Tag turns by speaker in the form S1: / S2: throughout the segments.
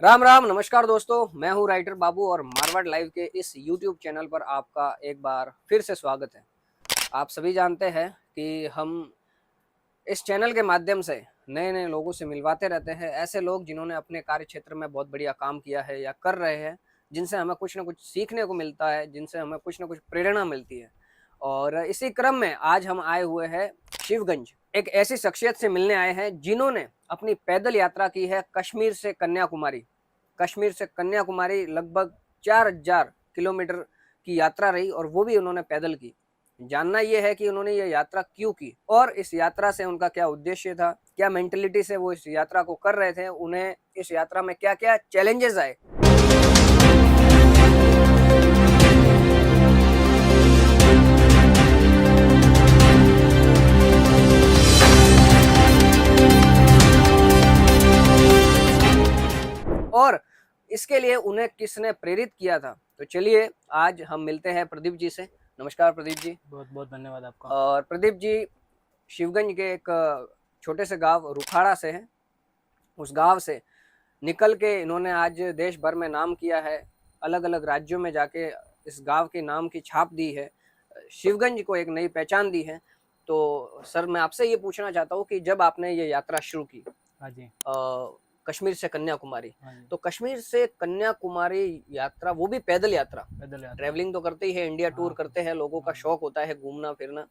S1: राम राम नमस्कार दोस्तों, मैं हूं राइटर बाबू और मारवाड़ लाइव के इस यूट्यूब चैनल पर आपका एक बार फिर से स्वागत है। आप सभी जानते हैं कि हम इस चैनल के माध्यम से नए नए लोगों से मिलवाते रहते हैं। ऐसे लोग जिन्होंने अपने कार्य क्षेत्र में बहुत बढ़िया काम किया है या कर रहे हैं, जिनसे हमें कुछ ना कुछ सीखने को मिलता है, जिनसे हमें कुछ ना कुछ प्रेरणा मिलती है। और इसी क्रम में आज हम आए हुए हैं शिवगंज। एक ऐसी शख्सियत से मिलने आए हैं जिन्होंने अपनी पैदल यात्रा की है कश्मीर से कन्याकुमारी। कश्मीर से कन्याकुमारी लगभग 4000 किलोमीटर की यात्रा रही और वो भी उन्होंने पैदल की। जानना यह है कि उन्होंने ये यात्रा क्यों की और इस यात्रा से उनका क्या उद्देश्य था, क्या मेंटेलिटी से वो इस यात्रा को कर रहे थे, उन्हें इस यात्रा में क्या क्या चैलेंजेस आए। और इसके लिए उन्हें किसने प्रेरित किया था। तो चलिए आज हम मिलते हैं प्रदीप जी से। नमस्कार प्रदीप जी।
S2: बहुत बहुत धन्यवाद आपका।
S1: और प्रदीप जी शिवगंज के एक छोटे से गांव रुखाड़ा से हैं। उस गांव से निकल के इन्होंने आज देश भर में नाम किया है, अलग अलग राज्यों में जाके इस गांव के नाम की छाप दी है, शिवगंज को एक नई पहचान दी है। तो सर मैं आपसे ये पूछना चाहता हूँ कि जब आपने ये यात्रा शुरू की
S2: हाँ जी।
S1: कश्मीर से कन्याकुमारी,
S2: हाँ जी।
S1: तो कश्मीर से कन्याकुमारी यात्रा, वो भी पैदल यात्रा,
S2: पैदल यात्रा।
S1: ट्रैवलिंग तो करते ही है, इंडिया टूर
S2: हाँ
S1: करते हैं, लोगों का
S2: हाँ।
S1: शौक होता है घूमना फिरना,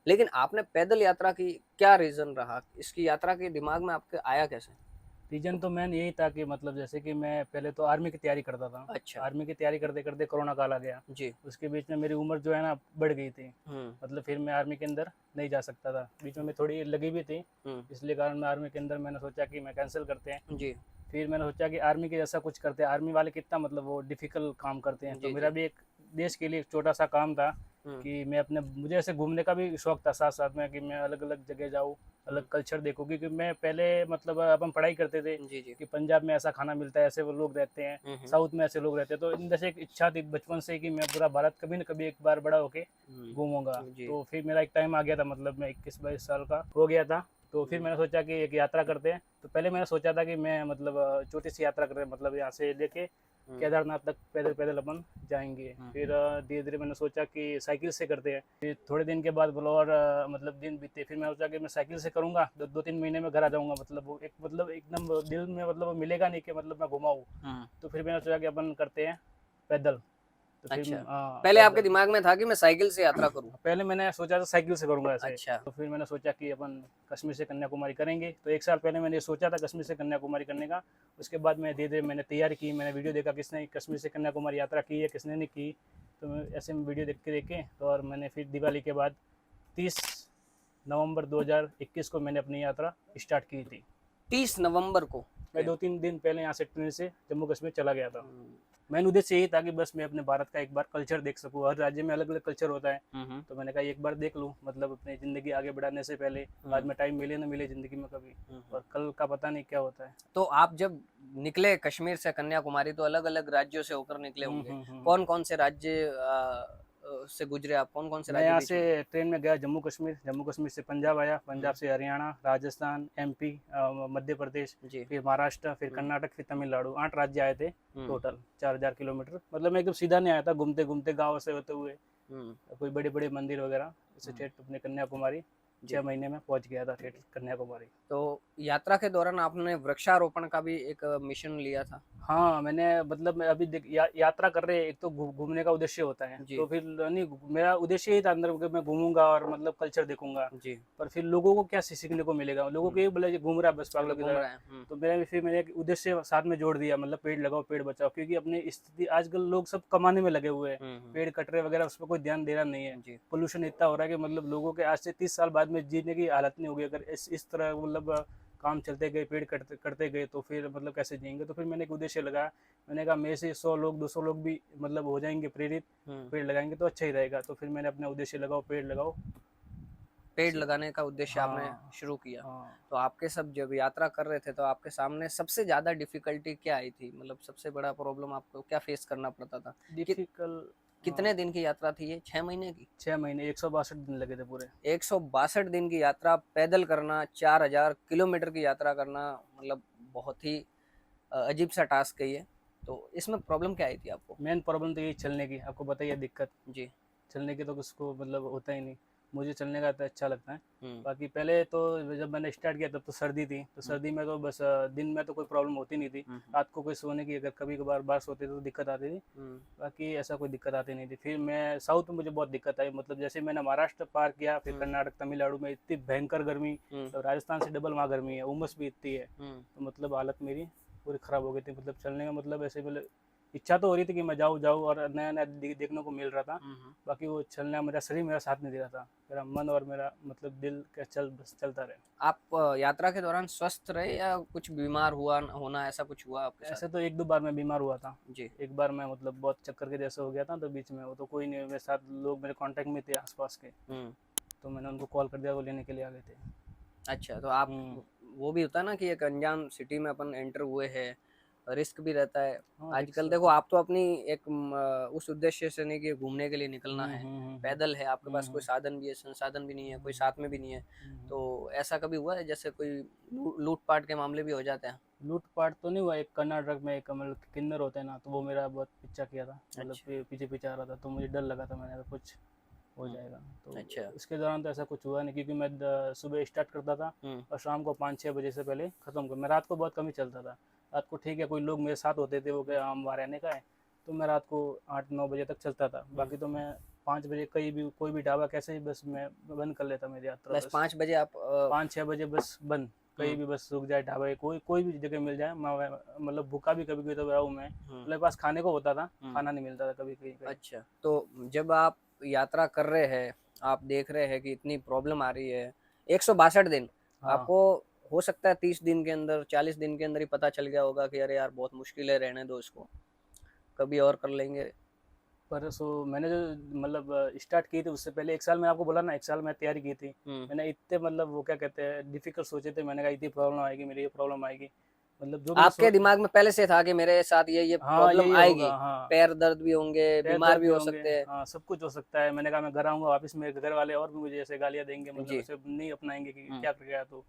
S1: लेकिन आपने पैदल यात्रा की, क्या रीजन रहा इसकी यात्रा के दिमाग में आपके आया कैसे।
S2: रीजन तो मेन यही था कि मतलब जैसे कि मैं पहले तो आर्मी की तैयारी करता था।
S1: अच्छा।
S2: आर्मी की तैयारी करते करते कोरोना काल आ गया।
S1: जी।
S2: उसके बीच में मेरी उम्र जो है ना बढ़ गई थी।
S1: हम्म।
S2: मतलब फिर मैं आर्मी के अंदर नहीं जा सकता था, बीच में मैं थोड़ी लगी भी थी। इसलिए कारण मैं आर्मी के अंदर मैंने सोचा कि मैं कैंसिल करते हैं।
S1: जी
S2: फिर मैंने सोचा कि आर्मी के जैसा कुछ करते हैं। आर्मी वाले कितना मतलब वो डिफिकल्ट काम करते हैं, तो
S1: जी
S2: मेरा
S1: जी।
S2: भी एक देश के लिए एक छोटा सा काम था कि मैं अपने, मुझे ऐसे घूमने का भी शौक था साथ साथ में कि मैं अलग अलग जगह जाऊँ, अलग कल्चर देखूँ। क्योंकि मैं पहले मतलब अपन पढ़ाई करते थे
S1: जी जी।
S2: कि पंजाब में ऐसा खाना मिलता है, ऐसे वो लोग रहते हैं, साउथ में ऐसे लोग रहते हैं। तो इन जैसे एक इच्छा थी बचपन से कि मैं पूरा भारत कभी न कभी एक बार बड़ा होके घूमूंगा।
S1: जी।
S2: तो फिर मेरा एक टाइम आ गया था, मतलब मैं 21-22 साल का हो गया था। तो फिर मैंने सोचा कि एक यात्रा करते हैं। तो पहले मैंने सोचा था कि मैं मतलब छोटी सी यात्रा करते हैं, मतलब यहाँ से लेके केदारनाथ तक पैदल पैदल अपन जाएंगे। फिर धीरे धीरे मैंने सोचा कि साइकिल से करते हैं। फिर थोड़े दिन के बाद बोला और मतलब दिन बीते, फिर मैं सोचा कि मैं साइकिल से करूँगा, 2-3 महीने में घर आ जाऊँगा। मतलब वो एक मतलब एकदम दिल में मतलब मिलेगा नहीं कि मतलब मैं घुमाऊँ। तो फिर मैंने सोचा कि अपन करते हैं पैदल। तो फिर
S1: अच्छा, पहले आपके
S2: पैदल।
S1: दिमाग में था कि मैं साइकिल से यात्रा करूं।
S2: पहले मैंने सोचा था साइकिल से करूँगा ऐसे।
S1: अच्छा।
S2: तो फिर मैंने सोचा कि अपन कश्मीर से कन्याकुमारी करेंगे। तो 1 साल पहले मैंने सोचा था कश्मीर से कन्याकुमारी करने का। उसके बाद मैं धीरे धीरे मैंने तैयारी की, मैंने वीडियो देखा किसने कश्मीर से कन्याकुमारी यात्रा की है, किसने नहीं की। तो मैं ऐसे में वीडियो देख के तो और मैंने फिर दिवाली के बाद 30 नवंबर 2021 को मैंने अपनी यात्रा स्टार्ट की थी।
S1: 30 नवंबर को।
S2: मैं 2-3 दिन पहले यहाँ से ट्रेन से जम्मू कश्मीर चला गया था। मेन उद्देश्य यही था कि बस मैं अपने भारत का एक बार कल्चर देख सकूँ। हर राज्य में अलग अलग कल्चर होता है, तो मैंने कहा एक बार देख लूँ, मतलब अपनी ज़िंदगी आगे बढ़ाने से पहले। बाद में टाइम मिले ना मिले ज़िंदगी में कभी, और कल का पता नहीं क्या होता है।
S1: तो आप जब निकले कश्मीर से कन्याकुमारी तो अलग अलग राज्यों से होकर निकले होंगे, कौन कौन से राज्य से गुजरे आप, कौन कौन से
S2: मैं
S1: राज्य
S2: यहाँ
S1: बीच
S2: से
S1: में।
S2: ट्रेन में गया जम्मू कश्मीर, जम्मू कश्मीर से पंजाब आया, पंजाब से हरियाणा, राजस्थान, एमपी, मध्य प्रदेश,
S1: जी।
S2: फिर महाराष्ट्र, फिर कर्नाटक, फिर तमिलनाडु। 8 राज्य आए थे टोटल। 4000 किलोमीटर, मतलब मैं एकदम सीधा नहीं आया था, घूमते घूमते गाँव से होते हुए कोई बड़े बड़े मंदिर वगैरह, जैसे ठेठ अपने कन्याकुमारी 6 महीने में पहुँच गया था ठेठ कन्याकुमारी।
S1: तो यात्रा के दौरान आपने वृक्षारोपण का भी एक मिशन लिया था।
S2: हाँ, मैंने मतलब मैं अभी यात्रा कर रहे हैं, एक तो घूमने का उद्देश्य होता है।
S1: जी
S2: तो फिर नहीं, मेरा उद्देश्य यही था अंदर कि मैं घूमूंगा और मतलब कल्चर देखूंगा।
S1: जी।
S2: पर फिर लोगों को क्या सीखने को मिलेगा, लोगों को ये बोला ये घूम रहा है बस पागलों की
S1: घूम
S2: तरह।
S1: रहे हैं।
S2: तो मेरा फिर मैंने एक उद्देश्य साथ में जोड़ दिया, मतलब पेड़ लगाओ पेड़ बचाओ। क्योंकि अपनी स्थिति आजकल लोग सब कमाने में लगे हुए हैं, पेड़ कट रहे वगैरह, उस पर कोई ध्यान दे रहा नहीं है।
S1: जी।
S2: पोल्यूशन इतना हो रहा है कि मतलब लोगों के आज से 30 साल बाद में जीने की हालत नहीं होगी अगर इस तरह मतलब काम चलते गए, पेड़ कटते करते गए, तो फिर मतलब कैसे जिएंगे। तो फिर मैंने एक उद्देश्य लगाया, मैंने कहा मेरे से 100 लोग 200 लोग भी मतलब हो जाएंगे प्रेरित, पेड़ लगाएंगे तो अच्छा ही रहेगा। तो फिर मैंने अपना उद्देश्य लगाओ पेड़ लगाओ।
S1: पेड़ लगाने का उद्देश्य आपने
S2: हाँ
S1: शुरू किया।
S2: हाँ।
S1: तो आपके सब जब यात्रा कर रहे थे तो आपके सामने सबसे ज्यादा डिफिकल्टी क्या आई थी, मतलब सबसे बड़ा प्रॉब्लम आपको क्या फेस करना पड़ता था। कि,
S2: डिफिकल्ट।
S1: कितने दिन की यात्रा थी ये, 6 महीने की।
S2: 6 महीने 162 दिन लगे थे पूरे।
S1: 162 दिन की यात्रा पैदल करना, 4000 किलोमीटर की यात्रा करना, मतलब बहुत ही अजीब सा टास्क है ये। तो इसमें प्रॉब्लम क्या आई थी आपको?
S2: मेन प्रॉब्लम तो यही चलने की, आपको बताइए दिक्कत।
S1: जी।
S2: चलने की तो किसको मतलब होता ही नहीं, मुझे चलने का तो अच्छा लगता है।
S1: हुँ,
S2: बाकी पहले तो जब मैंने स्टार्ट किया तब तो सर्दी थी, तो
S1: हुँ,
S2: सर्दी में तो बस दिन में तो कोई प्रॉब्लम होती नहीं थी।
S1: हुँ,
S2: रात को कोई सोने की अगर कभी कभार बारिश होती थी तो दिक्कत आती थी,
S1: हुँ,
S2: बाकी ऐसा कोई दिक्कत आती नहीं थी। फिर मैं साउथ में मुझे बहुत दिक्कत आई, मतलब जैसे मैंने महाराष्ट्र पार किया, फिर
S1: हुँ,
S2: कर्नाटक तमिलनाडु में इतनी भयंकर गर्मी,
S1: हुँ,
S2: तो राजस्थान से डबल वहाँ गर्मी है, उमस भी इतनी है।
S1: हुँ,
S2: तो मतलब हालत मेरी पूरी ख़राब हो गई थी, मतलब चलने का मतलब ऐसे मतलब इच्छा तो हो रही थी कि मैं जाऊँ जाऊँ, और नया नया देखने को मिल रहा था।
S1: हुँ, हुँ।
S2: बाकी वो चलना, मेरा शरीर मेरा साथ नहीं दे रहा था, मेरा मन और मेरा मतलब दिल क्या बस चलता रहे।
S1: आप यात्रा के दौरान स्वस्थ रहे या कुछ बीमार हुआ होना ऐसा कुछ हुआ आपके साथ?
S2: ऐसे तो एक दो बार मैं बीमार हुआ था।
S1: जी।
S2: एक बार मैं मतलब बहुत चक्कर के जैसे हो गया था, तो बीच में वो तो कोई नहीं, मेरे साथ लोग मेरे कांटेक्ट में थे आसपास के,
S1: हुँ।
S2: तो मैंने उनको कॉल कर दिया, वो लेने के लिए आ गए थे।
S1: अच्छा, तो आप
S2: हम्म।
S1: वो भी होता है ना कि एक अनजान सिटी में अपन एंटर हुए हैं, रिस्क भी रहता है।
S2: हाँ, रिक्स
S1: आजकल देखो
S2: होता है।
S1: आप तो अपनी एक उस उद्देश्य से नहीं कि घूमने के लिए निकलना है, पैदल है, आपके पास कोई
S2: हम्म।
S1: साधन भी है, संसाधन भी नहीं है, कोई
S2: हम्म।
S1: साथ में भी नहीं है।
S2: हम्म।
S1: तो ऐसा कभी हुआ है जैसे कोई लूट-पाट के मामले भी हो जाते हैं?
S2: लूटपाट तो नहीं हुआ, एक कर्नाटक में एक मतलब किन्नर होते हैं ना, तो वो मेरा बहुत पीछा किया था, मतलब
S1: अच्छा।
S2: पीछे पीछे आ रहा था, तो मुझे डर लगा था, मैंने कहा कुछ हो
S1: हुँ,
S2: जाएगा। तो
S1: अच्छा।
S2: इसके दौरान तो ऐसा कुछ हुआ नहीं, क्योंकि मैं सुबह स्टार्ट करता था
S1: हुँ,
S2: और शाम को 5-6 बजे से पहले ख़त्म कर, मैं रात को बहुत कम ही चलता था। रात को ठीक है, कोई लोग मेरे साथ होते थे, वो क्या हम वहाँ रहने का है, तो मैं रात को 8-9 बजे तक चलता था।
S1: हुँ।
S2: बाकी तो मैं 5 बजे कहीं भी कोई भी ढाबा कैसे ही बस मैं बंद कर लेता मेरी यात्रा
S1: बस
S2: बस।
S1: 5 बजे आप
S2: 5-6 बजे बस बंद, कहीं
S1: हुँ,
S2: भी बस रुक जाए ढाबा, कोई कोई भी जगह मिल जाए, मैं मतलब भूखा भी कभी कभी तो रहा हूँ मैं,
S1: हुँ,
S2: मेरे पास खाने को होता था,
S1: हुँ।
S2: खाना नहीं मिलता था कभी कहीं कहीं।
S1: अच्छा, तो जब आप यात्रा कर रहे हैं, आप देख रहे हैं कि इतनी प्रॉब्लम आ रही है, 162 दिन,
S2: हाँ।
S1: आपको हो सकता है 30 दिन के अंदर, 40 दिन के अंदर ही पता चल गया होगा कि अरे यार बहुत मुश्किल है, रहने दो इसको, कभी और कर लेंगे।
S2: पर सो मैंने जो मतलब स्टार्ट की थी उससे पहले 1 साल, मैं आपको बोला ना 1 साल मैं तैयारी की थी।
S1: हुँ,
S2: मैंने इतने मतलब वो क्या कहते हैं डिफिकल्ट सोचे थे, मैंने कहा इतनी प्रॉब्लम आएगी, मेरी ये प्रॉब्लम आएगी, मतलब जो मैंने
S1: आपके दिमाग में पहले से था कि मेरे साथ ये
S2: हाँ
S1: प्रॉब्लम
S2: ये होगा,
S1: आएगी,
S2: हाँ।
S1: पैर दर्द भी होंगे,
S2: पैर
S1: बीमार
S2: दर्द
S1: भी
S2: भी
S1: हो
S2: होंगे,
S1: सकते हैं।
S2: हाँ सब कुछ हो सकता है। मैंने कहा मैं घर आऊँगा वापस, मेरे घर वाले और भी मुझे ऐसे गालियाँ देंगे, मतलब
S1: जी।
S2: ऐसे नहीं अपनाएंगे कि
S1: हुँ,
S2: क्या कर गया तो।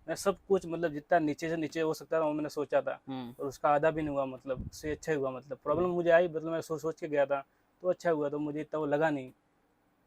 S2: मैं सब कुछ मतलब जितना नीचे से नीचे हो सकता था वो मैंने सोचा था,
S1: हुँ,
S2: और उसका आधा भी नहीं हुआ, मतलब उससे अच्छा ही हुआ। मतलब
S1: हुँ,
S2: प्रॉब्लम मुझे आई, मतलब मैं सोच सोच के गया था, तो अच्छा हुआ, तो मुझे इतना वो लगा नहीं।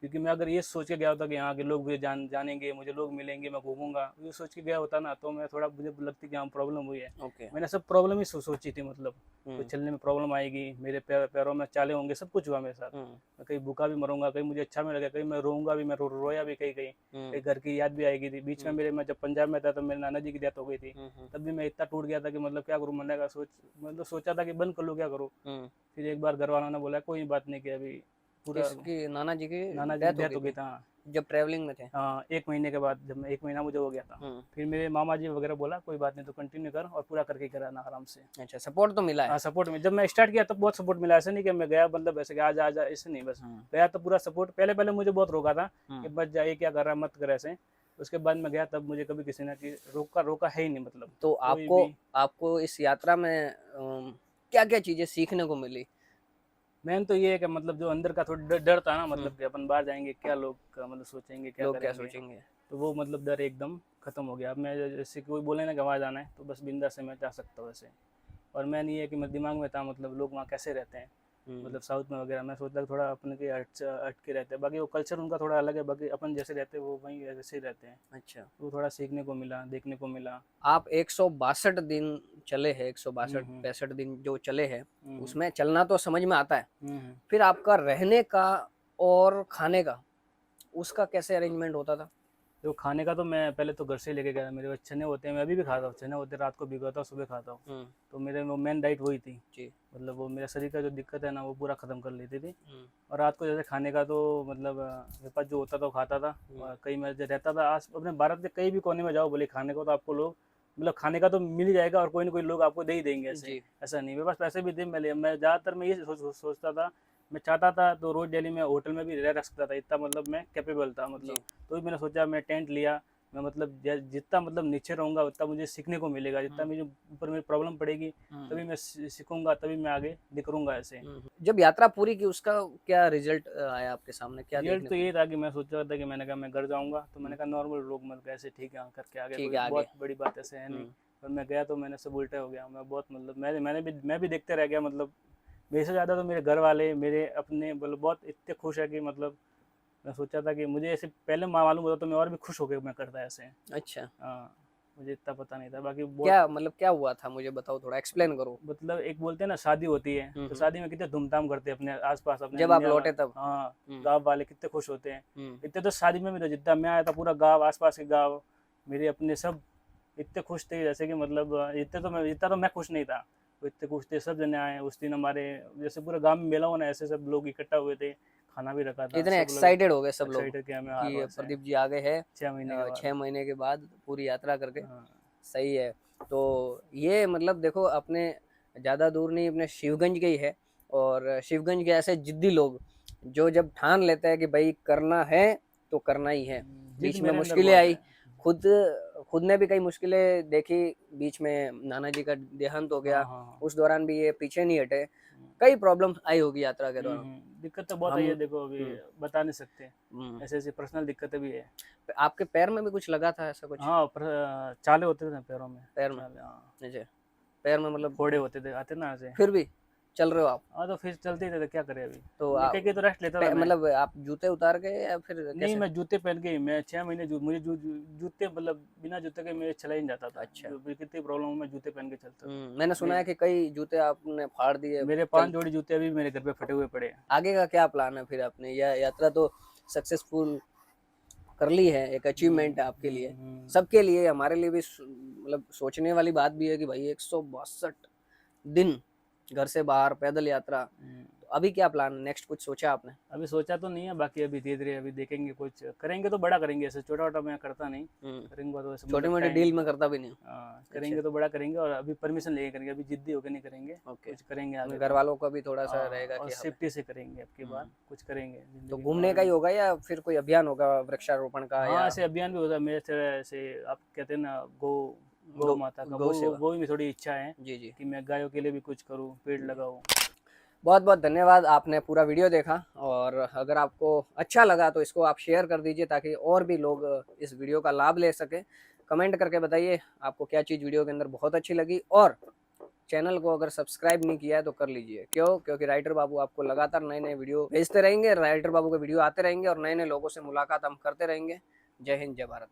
S2: क्योंकि मैं अगर ये सोच के गया होता कि यहाँ के लोग मुझे जानेंगे, मुझे लोग मिलेंगे, मैं घूमूंगा, ये सोच के गया होता ना, तो मैं थोड़ा मुझे लगती कि हाँ प्रॉब्लम हुई है।
S1: ओके।
S2: मैंने सब प्रॉब्लम ही सोची थी, मतलब कोई
S1: हुँ,
S2: चलने में प्रॉब्लम आएगी, मेरे पैरों में चाले होंगे, सब कुछ हुआ मेरे साथ।
S1: हुँ,
S2: मैं कहीं भूखा भी मरूंगा, कहीं मुझे अच्छा भी लगा, कहीं मैं रोऊंगा भी, मैं रोया भी कहीं कहीं,
S1: हुँ,
S2: कहीं घर की याद भी आएगी थी। बीच में
S1: हुँ,
S2: मेरे, मैं जब पंजाब में था तो मेरे नाना जी की डेथ हो गई थी,
S1: हुँ, हुँ,
S2: तब भी मैं इतना टूट गया था कि मतलब क्या करूँ, मैंने कहा मतलब सोचा था कि बंद कर लूँ, क्या करूँ।
S1: हुँ।
S2: फिर एक बार घर वालों ने बोला कोई बात नहीं कि अभी पूरा,
S1: किसकी नाना जी की
S2: नाना जी की
S1: डेथ हो
S2: डेथ
S1: गई
S2: हो गई
S1: थी,
S2: था।
S1: जब ट्रैवलिंग में थे?
S2: हाँ, 1 महीने के बाद, जब मैं 1 महीना मुझे हो गया था,
S1: हुँ,
S2: फिर मेरे मामा जी वगैरह बोला कोई बात नहीं, तो कंटिन्यू कर और पूरा करके कराना आराम से।
S1: अच्छा सपोर्ट तो मिला है।
S2: हाँ, सपोर्ट में जब मैं स्टार्ट किया तब बहुत सपोर्ट मिला, ऐसा नहीं कि मैं गया मतलब ऐसे कि आ जा ऐसे नहीं, बस
S1: हुँ,
S2: गया तो पूरा सपोर्ट। पहले पहले मुझे बहुत रोका था कि
S1: हुँ।
S2: बच जाइए, क्या कर रहा है, मत कर ऐसे। उसके बाद मैं गया तब मुझे कभी किसी ने कि रोका रोका है ही नहीं, मतलब
S1: तो
S2: कोई
S1: आपको
S2: भी।
S1: आपको इस यात्रा में क्या-क्या चीज़ें सीखने को मिली?
S2: मेन तो ये है कि मतलब जो अंदर का थोड़ा डर था ना,
S1: हुँ,
S2: मतलब कि अपन बाहर जाएंगे क्या लोग मतलब सोचेंगे, क्या
S1: लोग क्या
S2: करेंगे,
S1: सोचेंगे?
S2: तो वो मतलब डर एकदम खत्म हो गया। अब मैं जैसे कोई बोले ना कि वहाँ जाना है, तो बस बिंदास से मैं जा सकता हूँ ऐसे। और मेन ये है कि मेरे दिमाग में था मतलब लोग वहाँ कैसे रहते हैं,
S1: हुँ,
S2: मतलब साउथ में वगैरह, मैं सोचता थोड़ा अपन के हट के रहते हैं, बाकी वो कल्चर उनका थोड़ा अलग है, बाकी अपन जैसे रहते हैं वो वहीं वैसे ही रहते हैं।
S1: अच्छा।
S2: वो थोड़ा सीखने को मिला, देखने को मिला।
S1: आप 162 दिन चले हैं,
S2: हम्म। हम्म।
S1: 162-65 दिन जो चले हैं,
S2: हम्म।
S1: उसमें चलना तो समझ में आता है।
S2: हम्म।
S1: फिर आपका रहने का और खाने का, उसका कैसे अरेंजमेंट होता था?
S2: तो खाने का तो मैं पहले तो घर से ही लेके गया था, मेरे पास चने होते हैं, मैं अभी भी खाता हूँ चने होते हैं, रात को भिगोता हूँ, सुबह खाता हूँ।
S1: हुँ,
S2: तो मेरे वो मेन डाइट वही थी,
S1: जी।
S2: मतलब वो मेरा शरीर का जो दिक्कत है ना वो पूरा ख़त्म कर लेती थी।
S1: हुँ,
S2: और रात को जैसे खाने का तो मतलब मेरे पास जो होता था वो खाता था।
S1: हुँ,
S2: और कहीं मैं जो रहता था आस अपने भारत के कहीं भी कोने में जाओ, बोले खाने को तो आपको लोग मतलब खाने का तो मिल ही जाएगा, और कोई ना कोई लोग आपको दे ही देंगे ऐसे।
S1: जी।
S2: ऐसा नहीं, मेरे पास पैसे भी थे, मैं ज़्यादातर मैं ये सोचता था, मैं चाहता था तो रोज़ डेली में होटल में भी रह सकता था, इतना मतलब मैं कैपेबल था, मतलब।
S1: जी।
S2: तो भी मैंने सोचा, मैं टेंट लिया, मैं मतलब जितना मतलब नीचे रहूँगा उतना मुझे सीखने को मिलेगा, जितना
S1: हुँ,
S2: मुझे ऊपर मेरी प्रॉब्लम पड़ेगी
S1: हुँ,
S2: तभी मैं सीखूंगा, तभी मैं आगे निकलूंगा ऐसे।
S1: हुँ। जब यात्रा पूरी की उसका क्या रिज़ल्ट आया आपके सामने? क्या
S2: रिजल्ट
S1: देखने
S2: तो
S1: को
S2: ये
S1: मिला?
S2: था कि मैं सोच रहा था कि मैंने कहा मैं घर जाऊंगा, तो
S1: हुँ,
S2: मैंने कहा नॉर्मल लोग मत, कैसे ठीक है करके आ गए,
S1: ठीक
S2: कोई
S1: है आगे।
S2: बहुत बड़ी बात ऐसे है नहीं।
S1: हुँ,
S2: पर मैं गया तो मैंने सब उल्टा हो गया। मैं बहुत मतलब मैं भी देखते रह गया। मतलब मेरे से ज़्यादा तो मेरे घर वाले, मेरे अपने मतलब बहुत इतने खुश है कि मतलब मैं सोचा था कि मुझे ऐसे पहले मालूम होता तो मैं और भी खुश होकर मैं करता ऐसे।
S1: अच्छा,
S2: हाँ, मुझे इतना पता नहीं था, बाकी बहुत
S1: क्या मतलब क्या हुआ था, मुझे बताओ, थोड़ा एक्सप्लेन करो।
S2: मतलब एक बोलते हैं ना शादी होती है तो शादी में कितने धूमधाम करते हैं अपने आसपास अपने
S1: जब आप
S2: इंडिया में।
S1: लौटे तब।
S2: हाँ,
S1: हम्म।
S2: गांव वाले कितने खुश होते हैं।
S1: हम्म।
S2: इतने तो शादी में भी तो जितना मैं आया था पूरा गांव, आसपास के गांव मेरे अपने सब इतने खुश थे जैसे कि मतलब इतना तो मैं खुश नहीं था, वो इतने खुश थे। सब जने आए उस दिन हमारे, जैसे पूरा गांव में मेला होना ऐसे सब लोग इकट्ठा हुए थे, खाना भी रखा था,
S1: इतने
S2: सब लोग
S1: एक्साइटेड हो गए सब लोग
S2: एक्साइटेड कि हमें आ
S1: कि
S2: रहा है
S1: प्रदीप जी आ गए हैं
S2: 6 महीने के बाद।
S1: 6 महीने के बाद पूरी यात्रा करके।
S2: हाँ।
S1: सही है। तो ये मतलब देखो, अपने ज़्यादा दूर नहीं, अपने शिवगंज के ही है। और शिवगंज के ऐसे जिद्दी लोग जो जब ठान लेते हैं कि भाई करना है तो करना ही है।
S2: जिद
S1: बीच में
S2: मेरे अंदर
S1: मुश्किलें
S2: बहुत
S1: आई,
S2: है।
S1: खुद खुद ने भी कई मुश्किलें देखी। बीच में नाना जी का देहांत हो
S2: हाँ
S1: गया,
S2: हाँ हाँ।
S1: उस दौरान भी ये पीछे नहीं हटे। कई प्रॉब्लम आई होगी यात्रा के दौरान।
S2: दिक्कत तो बहुत
S1: हम
S2: आई है, देखो अभी
S1: हम्म,
S2: बता नहीं सकते,
S1: हम्म।
S2: ऐसे ऐसी पर्सनल दिक्कतें भी है।
S1: आपके पैर में भी कुछ लगा था ऐसा कुछ?
S2: हाँ, चाले होते थे पैरों में।
S1: पैर में?
S2: चाले, हाँ,
S1: अच्छा, पैर में मतलब
S2: फोड़े होते थे, आते ना ऐसे।
S1: फिर भी चल रहे हो आप?
S2: हाँ, तो फिर चलते ही थे, तो क्या करें अभी।
S1: तो
S2: मैं कहीं कहीं तो रेस्ट लेता था मैं।
S1: मतलब आप जूते उतार के या फिर
S2: नहीं,
S1: कैसे?
S2: मैं जूते पहन के ही, मैं 6 महीने मुझे जूते मतलब बिना जूते के मेरे चला ही नहीं जाता था।
S1: अच्छा।
S2: जो भी कितनी प्रॉब्लम हो मैं जूते पहन के चलता था।
S1: मैंने सुना
S2: नहीं,
S1: है कि कई जूते आपने फाड़ दिए।
S2: मेरे
S1: चल
S2: 5 जोड़ी जूते अभी मेरे घर पे फटे हुए पड़े हैं।
S1: आगे का क्या प्लान है फिर? आपने यह यात्रा तो सक्सेसफुल कर ली है, एक अचीवमेंट है आपके लिए,
S2: हम्म।
S1: सबके लिए, हमारे लिए भी मतलब सोचने वाली बात भी है कि भाई 162 दिन घर से बाहर पैदल यात्रा।
S2: हम्म।
S1: तो अभी क्या प्लान, नेक्स्ट कुछ सोचा आपने?
S2: अभी सोचा तो नहीं है, बाकी अभी धीरे धीरे अभी देखेंगे, कुछ करेंगे तो बड़ा करेंगे, ऐसे छोटा छोटा मैं करता नहीं। करेंगे तो ऐसे
S1: छोटी
S2: मतलब
S1: मोटी
S2: टाइम।
S1: डील में करता भी नहीं?
S2: हाँ,
S1: अच्छा।
S2: करेंगे तो बड़ा करेंगे, और अभी परमिशन लेके करेंगे, अभी जिद्दी होकर नहीं करेंगे।
S1: ओके।
S2: कुछ करेंगे आगे
S1: घर
S2: तो।
S1: वालों का भी थोड़ा सा
S2: हाँ,
S1: रहेगा
S2: और
S1: कि हमें।
S2: सेफ्टी से करेंगे अब की बार, कुछ करेंगे
S1: तो
S2: जिंदगी के
S1: घूमने
S2: बारे
S1: का ही
S2: में।
S1: होगा या फिर कोई अभियान होगा वृक्षारोपण का,
S2: हाँ,
S1: या
S2: ऐसे अभियान भी होता है मेरे से, ऐसे आप कहते हैं ना गौ
S1: गौ
S2: माता का,
S1: गौ सेवा?
S2: वो भी मेरी थोड़ी इच्छा है
S1: जी जी।
S2: कि मैं गायों के लिए भी कुछ करूँ, पेड़ लगाऊँ।
S1: बहुत बहुत धन्यवाद, आपने पूरा वीडियो देखा। और अगर आपको अच्छा लगा तो इसको आप शेयर कर दीजिए ताकि और भी लोग इस वीडियो का लाभ ले सकें। कमेंट करके बताइए आपको क्या चीज़ वीडियो के अंदर बहुत अच्छी लगी। और चैनल को अगर सब्सक्राइब नहीं किया है तो कर लीजिए। क्यों? क्योंकि राइटर बाबू आपको लगातार नए नए वीडियो भेजते रहेंगे, राइटर बाबू के वीडियो आते रहेंगे और नए नए लोगों से मुलाकात हम करते रहेंगे। जय हिंद, जय भारत।